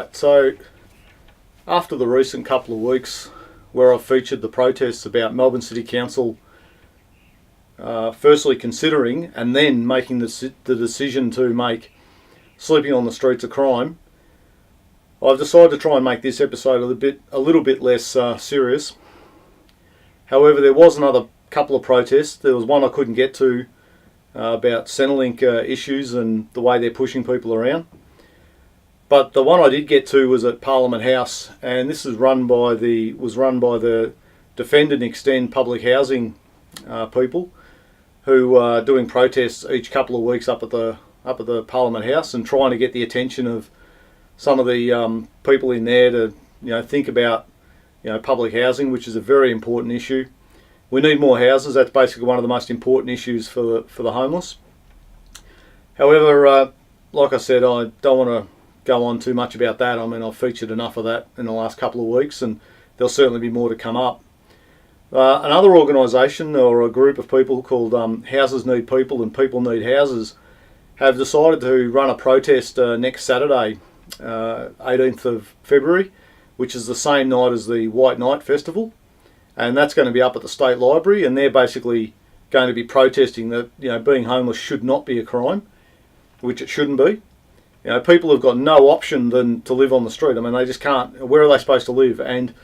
Right, so after the recent couple of weeks where I've featured the protests about Melbourne City Council firstly considering and then making the decision to make sleeping on the streets a crime, I've decided to try and make this episode a little bit less serious. However, there was another couple of protests. There was one I couldn't get to about Centrelink issues and the way they're pushing people around. But the one I did get to was at Parliament House, and this is run by the Defend and Extend public housing people who are doing protests each couple of weeks up at the Parliament House and trying to get the attention of some of the people in there to think about public housing, which is a very important issue. We need more houses. That's basically one of the most important issues for the homeless. However, like I said, I don't want to go on too much about that. I mean, I've featured enough of that in the last couple of weeks, and there'll certainly be more to come up. Another organisation or a group of people called Houses Need People and People Need Houses have decided to run a protest next Saturday, 18th of February, which is the same night as the White Night Festival, and that's going to be up at the State Library, and they're basically going to be protesting that being homeless should not be a crime, which it shouldn't be. People have got no option than to live on the street. I mean, they just can't. Where are they supposed to live? And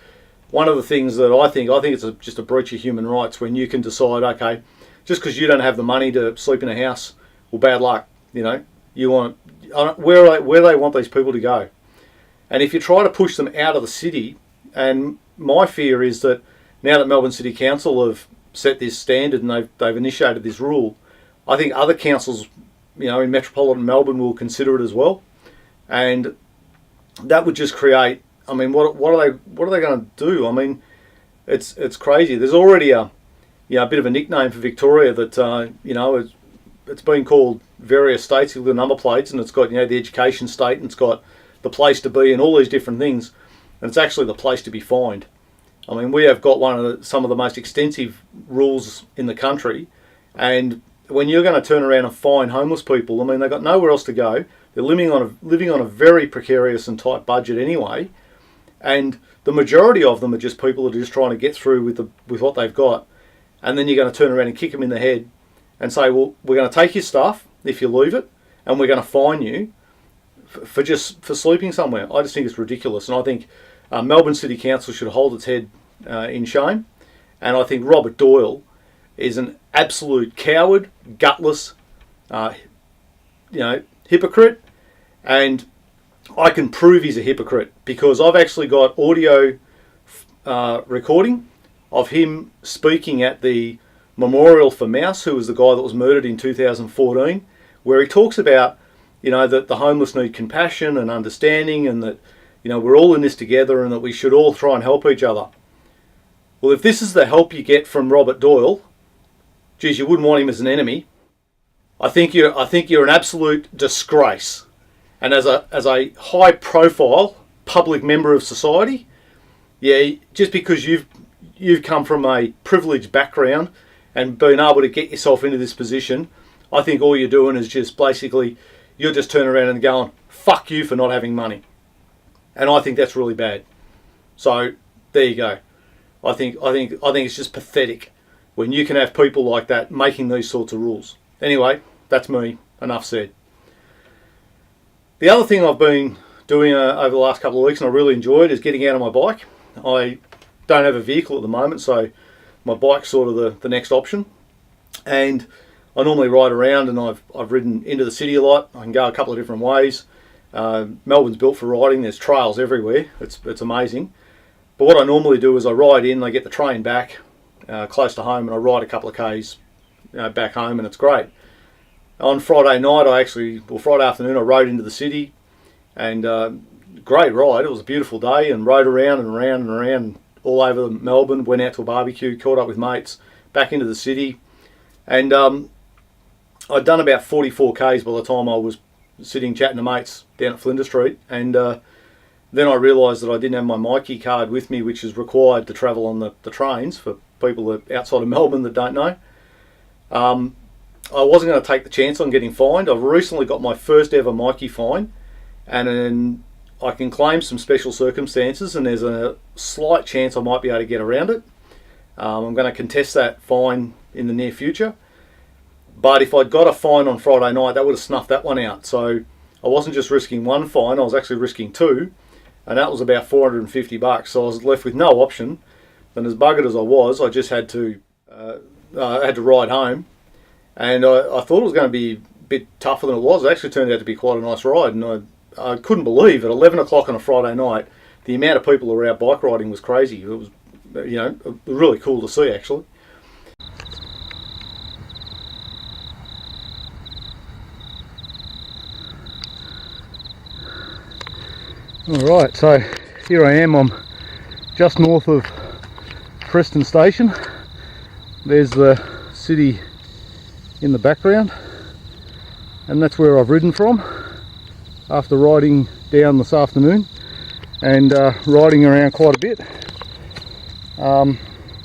one of the things that I think it's just a breach of human rights when you can decide, okay, just because you don't have the money to sleep in a house, well, bad luck. You want where they want these people to go. And if you try to push them out of the city, and my fear is that now that Melbourne City Council have set this standard and they've initiated this rule, I think other councils in metropolitan Melbourne will consider it as well, and that would just create. I mean, what are they going to do? I mean, it's crazy. There's already a bit of a nickname for Victoria that it's been called various states with the number plates, and it's got the education state, and it's got the place to be, and all these different things, and it's actually the place to be fined. I mean, we have got some of the most extensive rules in the country, and when you're going to turn around and fine homeless people, I mean, they've got nowhere else to go. They're living on a very precarious and tight budget anyway, and the majority of them are just people that are just trying to get through with what they've got. And then you're going to turn around and kick them in the head and say, well, we're going to take your stuff if you leave it, and we're going to fine you for sleeping somewhere. I just think it's ridiculous, and I think Melbourne City Council should hold its head in shame. And I think Robert Doyle is an absolute coward, gutless, hypocrite, and I can prove he's a hypocrite because I've actually got audio recording of him speaking at the memorial for Mouse, who was the guy that was murdered in 2014, where he talks about that the homeless need compassion and understanding, and that we're all in this together, and that we should all try and help each other. Well, if this is the help you get from Robert Doyle, geez, you wouldn't want him as an enemy. I think you're an absolute disgrace. And as a high profile public member of society, just because you've come from a privileged background and been able to get yourself into this position, I think all you're doing is just basically you're just turning around and going, fuck you for not having money. And I think that's really bad. So there you go. I think it's just pathetic when you can have people like that making these sorts of rules. Anyway, that's me. Enough said. The other thing I've been doing over the last couple of weeks, and I really enjoyed, is getting out on my bike. I don't have a vehicle at the moment, so my bike's sort of the next option. And I normally ride around, and I've ridden into the city a lot. I can go a couple of different ways. Melbourne's built for riding. There's trails everywhere. It's amazing. But what I normally do is I ride in, I get the train back close to home, and I ride a couple of Ks back home, and it's great. On Friday night, Friday afternoon, I rode into the city, and great ride. It was a beautiful day, and rode around and around and around all over Melbourne, went out to a barbecue, caught up with mates, back into the city, and I'd done about 44 Ks by the time I was sitting chatting to mates down at Flinders Street, and then I realised that I didn't have my Mikey card with me, which is required to travel on the trains for people that outside of Melbourne that don't know. I wasn't going to take the chance on getting fined. I've recently got my first ever Mikey fine, and then I can claim some special circumstances, and there's a slight chance I might be able to get around it. I'm going to contest that fine in the near future. But if I'd got a fine on Friday night, that would have snuffed that one out. So I wasn't just risking one fine, I was actually risking two, and that was about $450. So I was left with no option. And as buggered as I was, I just had to ride home. And I thought it was going to be a bit tougher than it was. It actually turned out to be quite a nice ride, and I couldn't believe at 11 o'clock on a Friday night the amount of people who were out bike riding was crazy. It was, really cool to see, actually. Alright, so here I am, I'm just north of Preston Station. There's the city in the background, and that's where I've ridden from after riding down this afternoon and riding around quite a bit.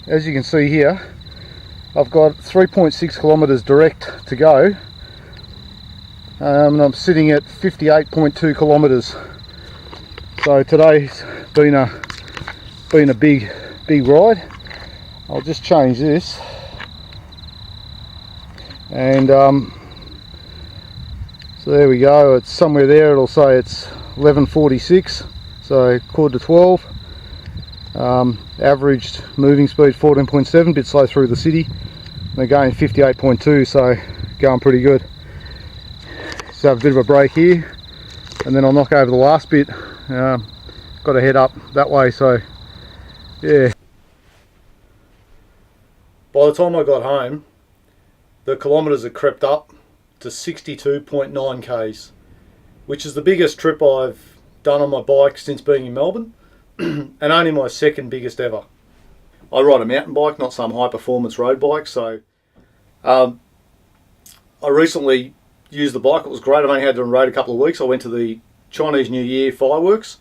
As you can see here, I've got 3.6 kilometres direct to go, and I'm sitting at 58.2 kilometres. So today's been a big ride. I'll just change this, and so there we go. It's somewhere there. It'll say it's 11:46, so 11:45. Averaged moving speed 14.7, bit slow through the city. They're going 58.2, so going pretty good. So have a bit of a break here, and then I'll knock over the last bit. Got to head up that way, so yeah. By the time I got home, the kilometres had crept up to 62.9 k's, which is the biggest trip I've done on my bike since being in Melbourne, and only my second biggest ever. I ride a mountain bike, not some high performance road bike, so I recently used the bike. It was great. I've only had it on road a couple of weeks. I went to the Chinese New Year fireworks,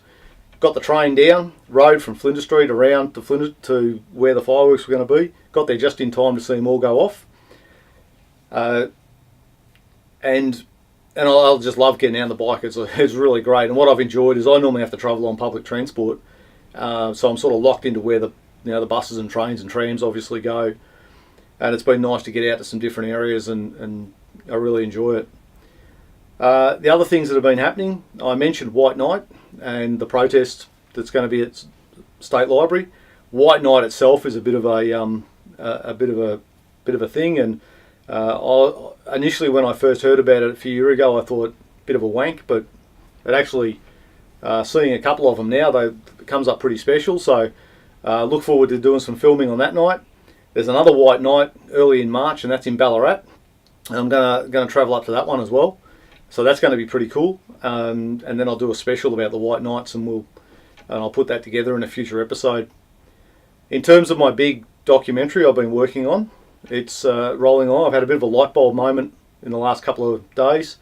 got the train down, rode from Flinders Street around to Flinders to where the fireworks were going to be. Got there just in time to see them all go off. And I just love getting out on the bike. It's really great. And what I've enjoyed is I normally have to travel on public transport, so I'm sort of locked into where the buses and trains and trams obviously go. And it's been nice to get out to some different areas, and I really enjoy it. The other things that have been happening, I mentioned White Night and the protest that's going to be at State Library. White Night itself is a bit of a thing, and initially when I first heard about it a few years ago, I thought a bit of a wank, but it actually seeing a couple of them now, it comes up pretty special. So look forward to doing some filming on that night. There's another White Night early in March, and that's in Ballarat, and I'm gonna travel up to that one as well. So that's going to be pretty cool, and then I'll do a special about the White Nights, and I'll put that together in a future episode. In terms of my big documentary I've been working on, it's rolling on. I've had a bit of a light bulb moment in the last couple of days.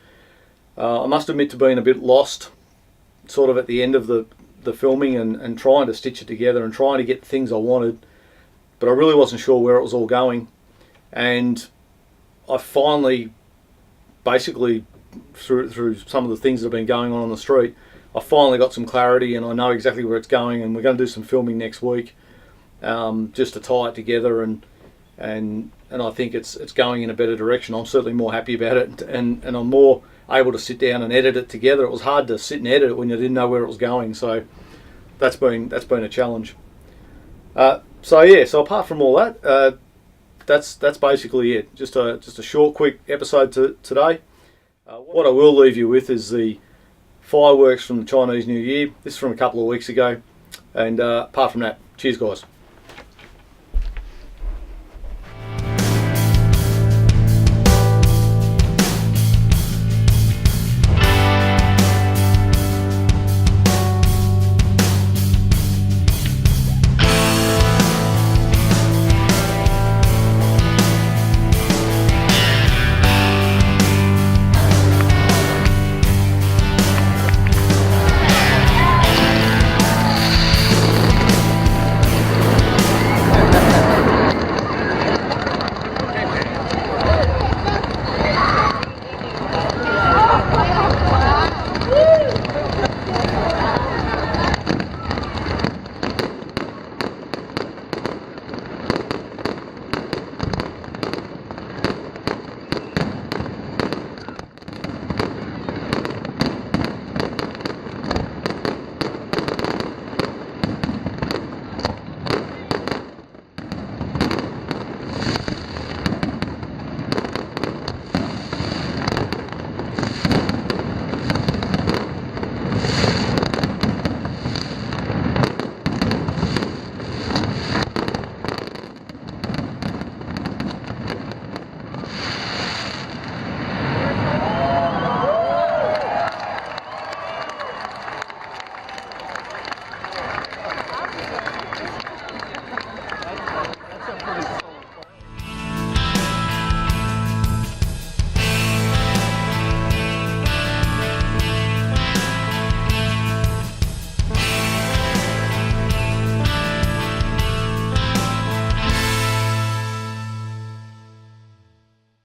I must admit to being a bit lost, sort of at the end of the filming and trying to stitch it together and trying to get the things I wanted, but I really wasn't sure where it was all going, and I finally, basically, through some of the things that have been going on the street, I finally got some clarity, and I know exactly where it's going, and we're going to do some filming next week, just to tie it together, and I think it's going in a better direction. I'm certainly more happy about it, and I'm more able to sit down and edit it together. It was hard to sit and edit it when you didn't know where it was going, so that's been a challenge. So apart from all that, that's basically it. Just a short, quick episode today. What I will leave you with is the fireworks from the Chinese New Year. This is from a couple of weeks ago, and apart from that, cheers guys.